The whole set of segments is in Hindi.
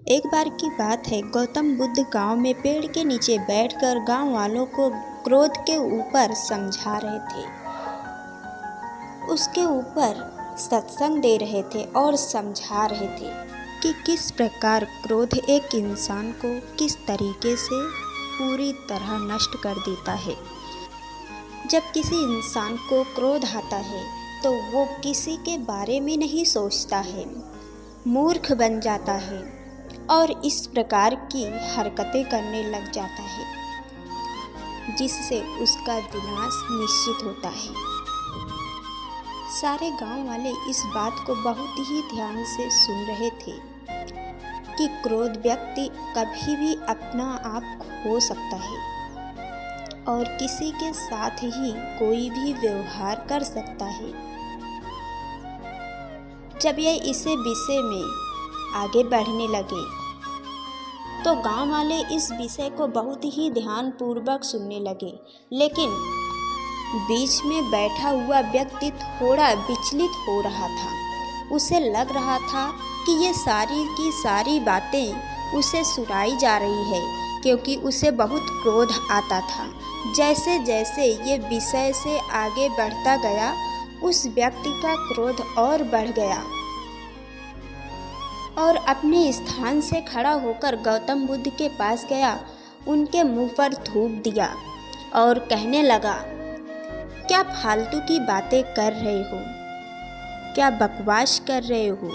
एक बार की बात है, गौतम बुद्ध गांव में पेड़ के नीचे बैठकर गांव वालों को क्रोध के ऊपर समझा रहे थे। उसके ऊपर सत्संग दे रहे थे और समझा रहे थे कि किस प्रकार क्रोध एक इंसान को किस तरीके से पूरी तरह नष्ट कर देता है। जब किसी इंसान को क्रोध आता है तो वो किसी के बारे में नहीं सोचता है, मूर्ख बन जाता है और इस प्रकार की हरकतें करने लग जाता है, जिससे उसका विनाश निश्चित होता है। सारे गांव वाले इस बात को बहुत ही ध्यान से सुन रहे थे कि क्रोध व्यक्ति कभी भी अपना आप खो सकता है और किसी के साथ ही कोई भी व्यवहार कर सकता है। जब ये इसे विषय में आगे बढ़ने लगे तो गांव वाले इस विषय को बहुत ही ध्यानपूर्वक सुनने लगे, लेकिन बीच में बैठा हुआ व्यक्ति थोड़ा विचलित हो रहा था। उसे लग रहा था कि ये सारी की सारी बातें उसे सुनाई जा रही है, क्योंकि उसे बहुत क्रोध आता था। जैसे जैसे ये विषय से आगे बढ़ता गया, उस व्यक्ति का क्रोध और बढ़ गया और अपने स्थान से खड़ा होकर गौतम बुद्ध के पास गया, उनके मुंह पर थूक दिया और कहने लगा, क्या फालतू की बातें कर रहे हो? क्या बकवास कर रहे हो?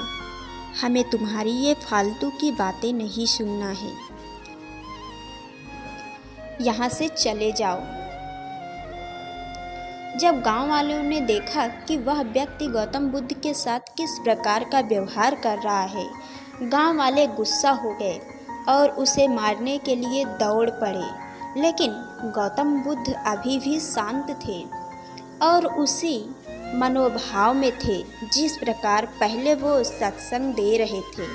हमें तुम्हारी ये फालतू की बातें नहीं सुनना है, यहाँ से चले जाओ। जब गांव वालों ने देखा कि वह व्यक्ति गौतम बुद्ध के साथ किस प्रकार का व्यवहार कर रहा है, गांव वाले गुस्सा हो गए और उसे मारने के लिए दौड़ पड़े। लेकिन गौतम बुद्ध अभी भी शांत थे और उसी मनोभाव में थे जिस प्रकार पहले वो सत्संग दे रहे थे।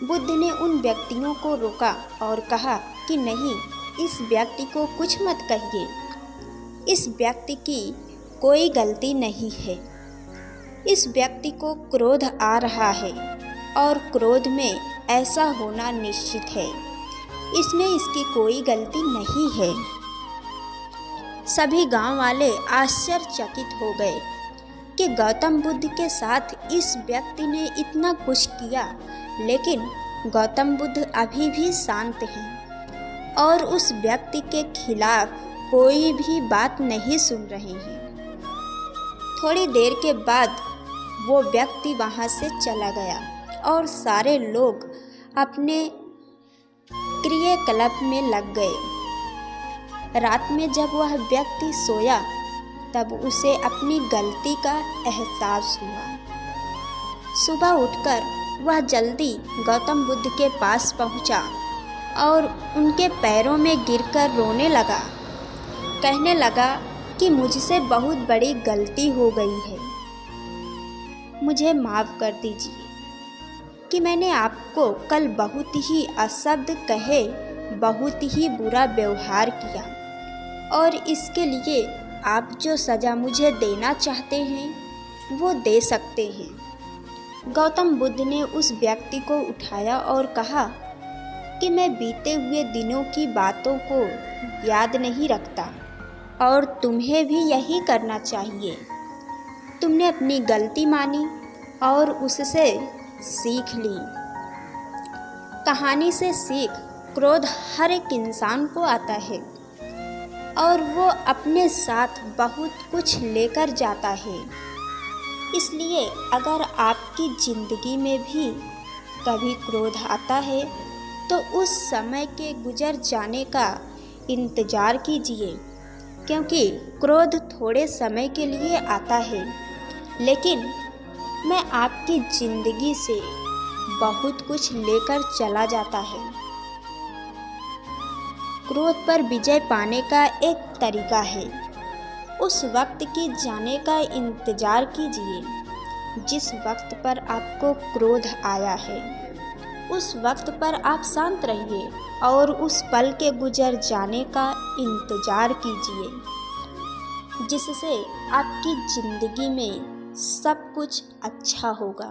बुद्ध ने उन व्यक्तियों को रोका और कहा कि नहीं, इस व्यक्ति को कुछ मत कहिए, इस व्यक्ति की कोई गलती नहीं है। इस व्यक्ति को क्रोध आ रहा है और क्रोध में ऐसा होना निश्चित है, इसमें इसकी कोई गलती नहीं है। सभी गांव वाले आश्चर्यचकित हो गए कि गौतम बुद्ध के साथ इस व्यक्ति ने इतना कुछ किया, लेकिन गौतम बुद्ध अभी भी शांत हैं और उस व्यक्ति के खिलाफ कोई भी बात नहीं सुन रहे हैं। थोड़ी देर के बाद वो व्यक्ति वहाँ से चला गया और सारे लोग अपने क्रियाकलाप में लग गए। रात में जब वह व्यक्ति सोया तब उसे अपनी गलती का एहसास हुआ। सुबह उठकर वह जल्दी गौतम बुद्ध के पास पहुंचा और उनके पैरों में गिरकर रोने लगा। कहने लगा कि मुझसे बहुत बड़ी गलती हो गई है, मुझे माफ़ कर दीजिए कि मैंने आपको कल बहुत ही अशब्द कहे, बहुत ही बुरा व्यवहार किया और इसके लिए आप जो सज़ा मुझे देना चाहते हैं वो दे सकते हैं। गौतम बुद्ध ने उस व्यक्ति को उठाया और कहा कि मैं बीते हुए दिनों की बातों को याद नहीं रखता और तुम्हें भी यही करना चाहिए। तुमने अपनी गलती मानी और उससे सीख ली। कहानी से सीख, क्रोध हर एक इंसान को आता है और वो अपने साथ बहुत कुछ लेकर जाता है। इसलिए अगर आपकी ज़िंदगी में भी कभी क्रोध आता है तो उस समय के गुजर जाने का इंतज़ार कीजिए, क्योंकि क्रोध थोड़े समय के लिए आता है, लेकिन मैं आपकी ज़िंदगी से बहुत कुछ लेकर चला जाता है। क्रोध पर विजय पाने का एक तरीका है, उस वक्त की जाने का इंतज़ार कीजिए जिस वक्त पर आपको क्रोध आया है। उस वक्त पर आप शांत रहिए और उस पल के गुजर जाने का इंतज़ार कीजिए, जिससे आपकी ज़िंदगी में सब कुछ अच्छा होगा।